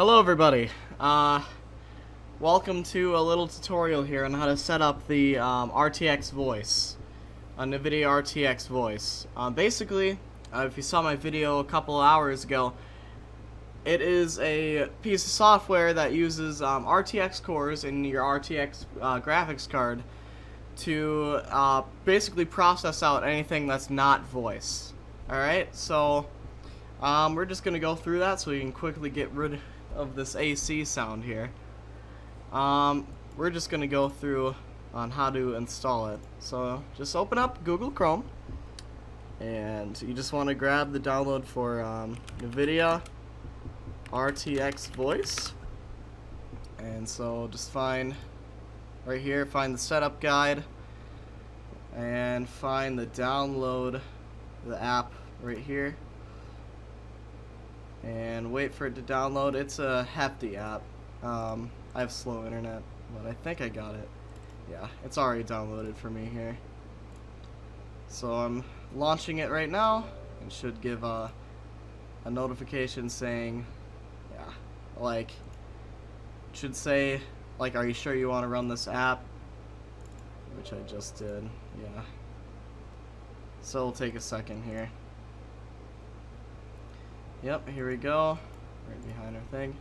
Hello everybody, welcome to a little tutorial here on how to set up the RTX Voice, NVIDIA RTX Voice. Basically, if you saw my video a couple of hours ago, it is a piece of software that uses RTX cores in your RTX graphics card to basically process out anything that's not voice. Alright, so we're just going to go through that so we can quickly get rid of this AC sound here. We're just going to go through on how to install it. So just open up Google Chrome and you just want to grab the download for NVIDIA RTX Voice. And so just find right here, find the setup guide and find the download the app right here. And wait for it to download. It's a hefty app. I have slow internet, but I think I got it. Yeah, it's already downloaded for me here. So I'm launching it right now and should give a notification saying, yeah, like, should say, like, are you sure you want to run this app? Which I just did, yeah. So it'll take a second here. Yep, here we go, right behind our thing.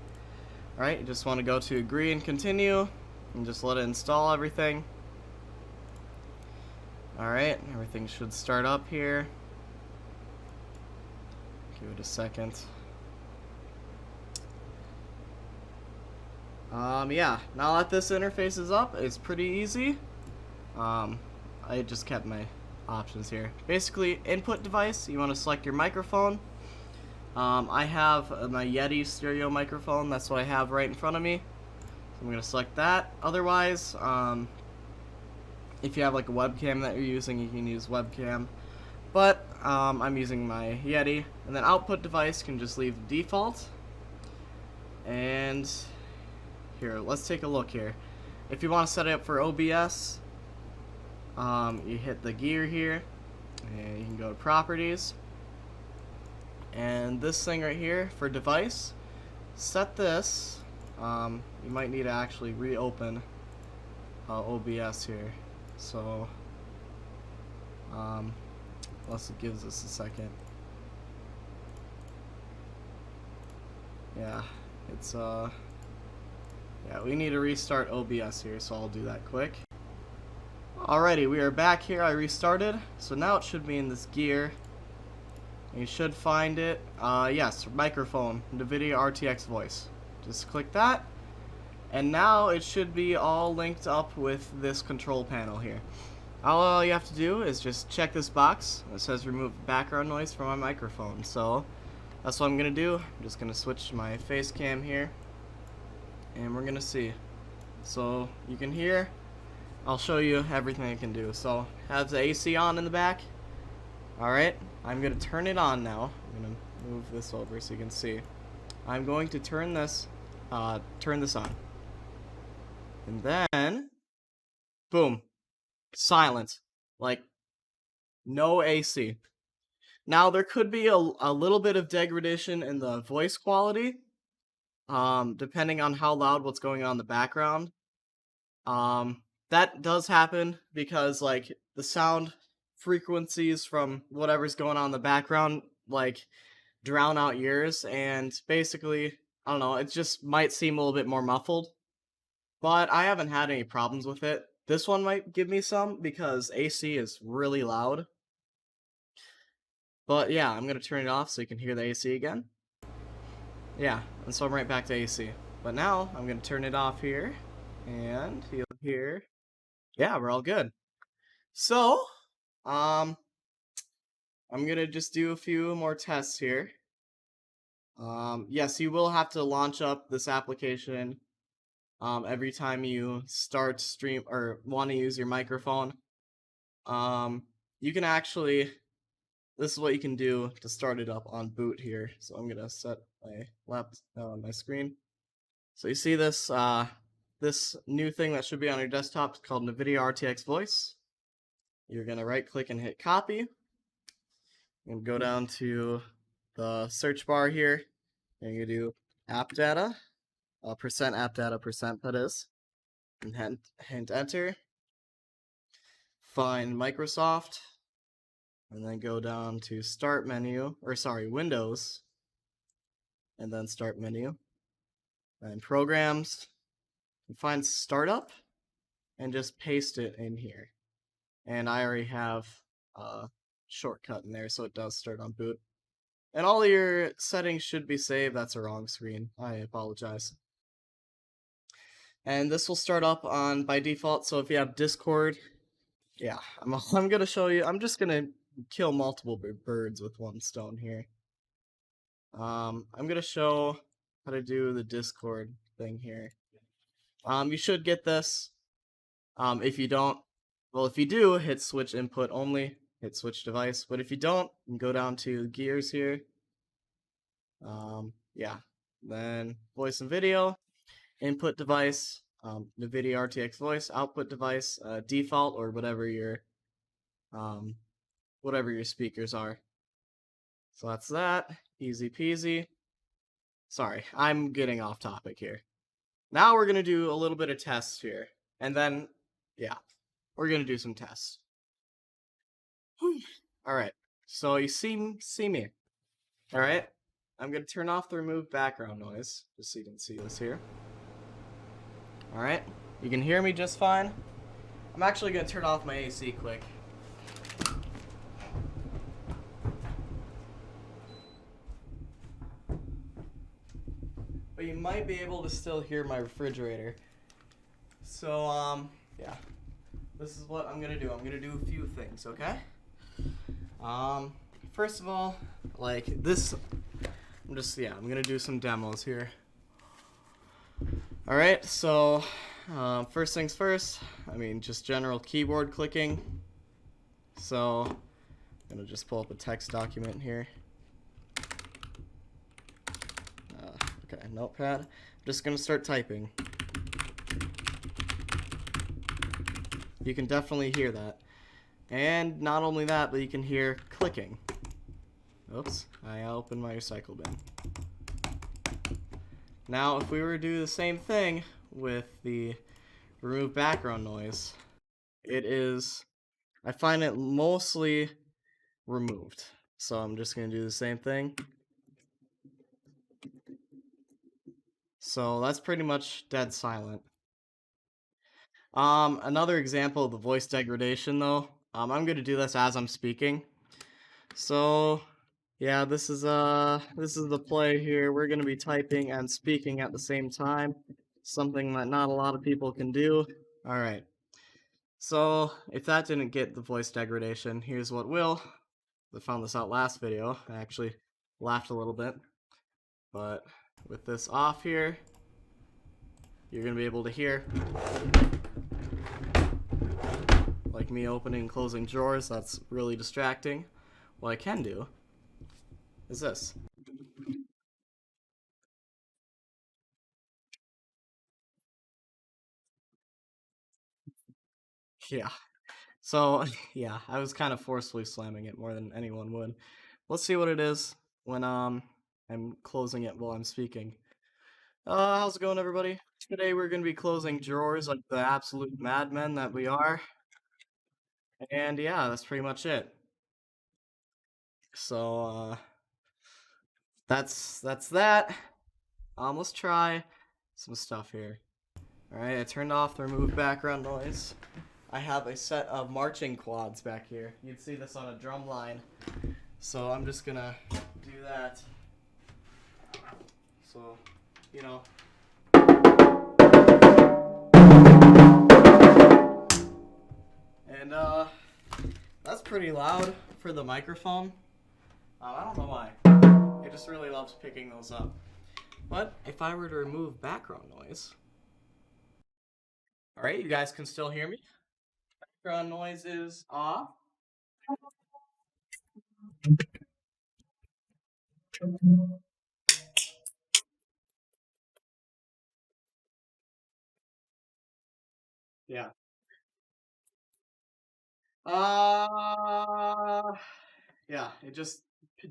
Alright, you just want to go to agree and continue, and just let it install everything. Alright, everything should start up here. Give it a second. Yeah, now that this interface is up, it's pretty easy. I just kept my options here. Basically, input device, you want to select your microphone. I have my Yeti stereo microphone. That's what I have right in front of me. So I'm going to select that. Otherwise, if you have like a webcam that you're using, you can use webcam. But I'm using my Yeti. And then output device can just leave the default. And here, let's take a look here. If you want to set it up for OBS, you hit the gear here. And you can go to properties. And this thing right here for device, set this. You might need to actually reopen OBS here. So, unless it gives us a second. Yeah, it's yeah, we need to restart OBS here, so I'll do that quick. Alrighty, we are back here. I restarted, so now it should be in this gear. You should find it, yes, microphone, NVIDIA RTX Voice. Just click that, and now it should be all linked up with this control panel here. All you have to do is just check this box that says remove background noise from my microphone. So that's what I'm going to do. I'm just going to switch my face cam here, and we're going to see. So you can hear, I'll show you everything I can do. So have the AC on in the back. Alright, I'm going to turn it on now. I'm going to move this over so you can see. I'm going to turn this on. And then, boom, silent. Like, no AC. Now, there could be a little bit of degradation in the voice quality, depending on how loud what's going on in the background. That does happen because, like, the sound frequencies from whatever's going on in the background like drown out yours, and basically, I don't know, it just might seem a little bit more muffled, but I haven't had any problems with it. This one might give me some because AC is really loud, but yeah, I'm gonna turn it off so you can hear the AC again. Yeah, and so I'm right back to AC, but now I'm gonna turn it off here, and you'll hear, yeah, we're all good. So I'm gonna just do a few more tests here. Yes, you will have to launch up this application every time you start stream or want to use your microphone. You can actually, this is what you can do to start it up on boot here. So I'm gonna set my my screen. So you see this this new thing that should be on your desktop. It's called NVIDIA RTX Voice. You're gonna right click and hit copy. And go down to the search bar here, and you do app data, percent app data percent, that is. And hint enter. Find Microsoft. And then go down to start menu, or sorry, Windows. And then start menu. And programs. And find startup. And just paste it in here. And I already have a shortcut in there, so it does start on boot. And all your settings should be saved. That's a wrong screen. I apologize. And this will start up on by default. So if you have Discord, yeah, I'm gonna show you. I'm just gonna kill multiple birds with one stone here. I'm gonna show how to do the Discord thing here. You should get this. If you don't, well, if you do, hit switch input only. Hit switch device. But if you don't, you can go down to gears here. Yeah. Then voice and video, input device, NVIDIA RTX Voice, output device, default, or whatever your speakers are. So that's that. Easy peasy. Sorry, I'm getting off topic here. Now we're gonna do a little bit of tests here, and then yeah, we're gonna do some tests. All right. So you see me. All right. I'm gonna turn off the remove background noise, just so you can see this here. All right. You can hear me just fine. I'm actually gonna turn off my AC quick. But you might be able to still hear my refrigerator. So, yeah. This is what I'm gonna do. I'm gonna do a few things, okay? First of all, like this, I'm gonna do some demos here. Alright, so, first things first, just general keyboard clicking. So, I'm gonna just pull up a text document here. Okay, notepad. I'm just gonna start typing. You can definitely hear that. And not only that, but you can hear clicking. Oops, I opened my recycle bin. Now, if we were to do the same thing with the remove background noise, I find it mostly removed. So I'm just gonna do the same thing. So that's pretty much dead silent. Another example of the voice degradation though, I'm gonna do this as I'm speaking. So yeah, this is the play here. We're gonna be typing and speaking at the same time, something that not a lot of people can do. Alright. So if that didn't get the voice degradation, here's what will. I found this out last video. I actually laughed a little bit. But with this off here, you're gonna be able to hear like me opening and closing drawers. That's really distracting. What I can do is this. Yeah. So, yeah, I was kind of forcefully slamming it more than anyone would. Let's see what it is when I'm closing it while I'm speaking. How's it going, everybody? Today we're going to be closing drawers like the absolute madmen that we are. And yeah, that's pretty much it. So, that's that. Let's try some stuff here. Alright, I turned off the remove background noise. I have a set of marching quads back here. You'd see this on a drum line. So I'm just gonna do that. So, you know. And that's pretty loud for the microphone. I don't know why. It just really loves picking those up. But if I were to remove background noise. Alright, you guys can still hear me? Background noise is off. Yeah. Yeah, it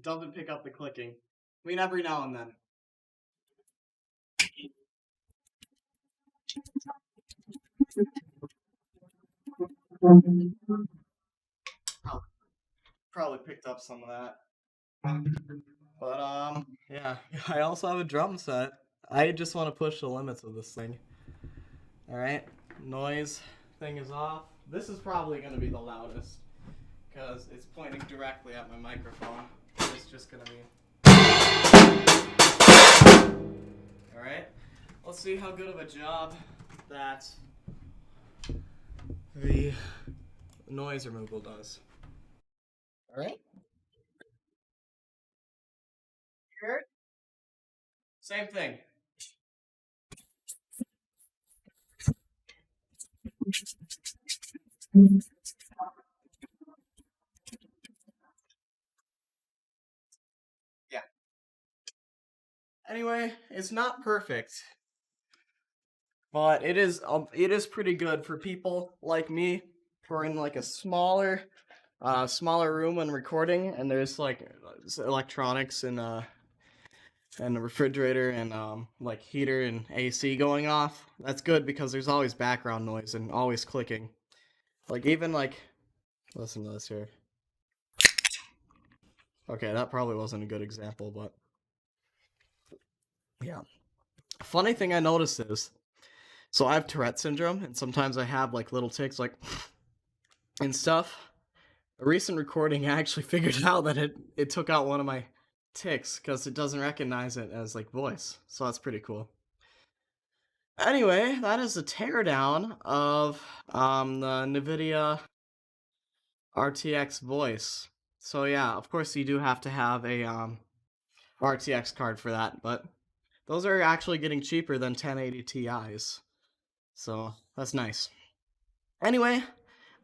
doesn't pick up the clicking. Every now and then. Probably picked up some of that. But yeah, I also have a drum set. I just want to push the limits of this thing. All right, noise thing is off. This is probably going to be the loudest because it's pointing directly at my microphone. It's just going to be. All right, let's see how good of a job that the noise removal does. All right. Here, same thing. Yeah. Anyway, it's not perfect, but it is pretty good for people like me who are in like a smaller room when recording, and there's like electronics and a refrigerator and like heater and AC going off. That's good because there's always background noise and always clicking. Like even like listen to this here. Okay, that probably wasn't a good example, but yeah. Funny thing I noticed is so I have Tourette syndrome and sometimes I have like little tics like and stuff. A recent recording I actually figured out that it took out one of my ticks because it doesn't recognize it as like voice. So that's pretty cool. Anyway, that is a teardown of the NVIDIA RTX Voice. So yeah, of course you do have to have a RTX card for that, but those are actually getting cheaper than 1080 Ti's. So that's nice. Anyway,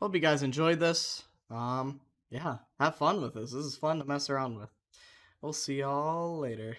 hope you guys enjoyed this. Yeah, have fun with this. This is fun to mess around with. We'll see y'all later.